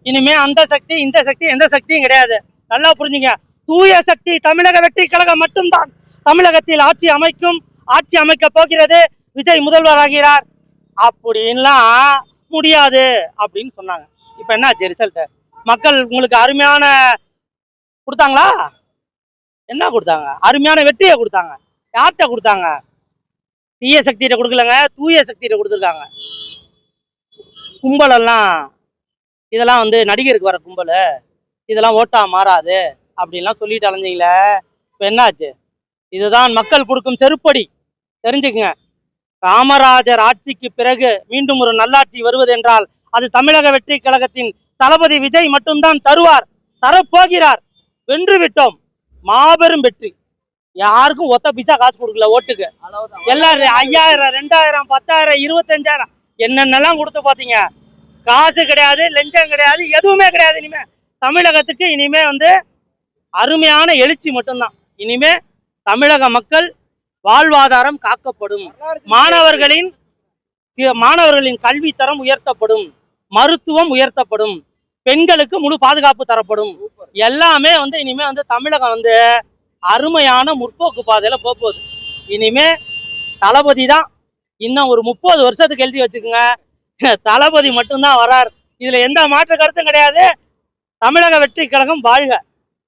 இனிமே அந்த சக்தி இந்த சக்தி எந்த சக்தியும் கிடையாது. நல்லா புரிஞ்சுங்க. தூய சக்தி தமிழக வெற்றி கழகம் மட்டும்தான் தமிழகத்தில் ஆட்சி அமைக்கும், ஆட்சி அமைக்க போகிறது, விஜய் முதல்வராகிறார் அப்படின்லாம் முடியாது அப்படின்னு சொன்னாங்க. இப்ப என்னாச்சு ரிசல்ட்? மக்கள் உங்களுக்கு அருமையான கொடுத்தாங்களா? என்ன கொடுத்தாங்க? அருமையான வெற்றியை கொடுத்தாங்க. யார்கிட்ட கொடுத்தாங்க? தீய சக்திகிட்ட கொடுக்கலங்க, தூய சக்திகிட்ட கொடுத்துருக்காங்க. கும்பலெல்லாம் இதெல்லாம் வந்து நடிகருக்கு வர கும்பல், இதெல்லாம் ஓட்டா மாறாது அப்படின்லாம் சொல்லிட்டு அலைஞ்சிங்களே. இப்போ என்னாச்சு? இதுதான் மக்கள் கொடுக்கும் செருப்படி. தெரிஞ்சுக்குங்க. காமராஜர் ஆட்சிக்கு பிறகு மீண்டும் ஒரு நல்லாட்சி வருவது என்றால் அது தமிழக வெற்றி கழகத்தின் தளபதி விஜய் மட்டும்தான் தருவார், தரப்போகிறார். வென்று விட்டோம். மாபெரும் வெற்றி. யாருக்கும் ஒத்த பைசா காசு கொடுக்கல ஓட்டுக்கு. எல்லாரும் 5000, 2000, 10,000, 25,000 என்னென்னலாம் கொடுத்து பார்த்தீங்க. காசு கிடையாது, லஞ்சம் கிடையாது, எதுவுமே கிடையாது. இனிமே தமிழகத்துக்கு இனிமே வந்து அருமையான எழுச்சி மட்டும்தான். இனிமே தமிழக மக்கள் வாழ்வாதாரம் காக்கப்படும், மாணவர்களின் கல்வி தரம் உயர்த்தப்படும், மருத்துவம் உயர்த்தப்படும், பெண்களுக்கு முழு பாதுகாப்பு தரப்படும். எல்லாமே வந்து இனிமே வந்து தமிழகம் வந்து அருமையான முற்போக்கு பாதையில போகுது. இனிமே தளபதி தான். இன்னும் ஒரு 30 வருஷத்துக்கு எழுதி வச்சுக்கோங்க, தளபதி மட்டும்தான் வரார். இதுல எந்த மாற்று கருத்தும் கிடையாது. தமிழக வெற்றி கழகம் வாழ்க.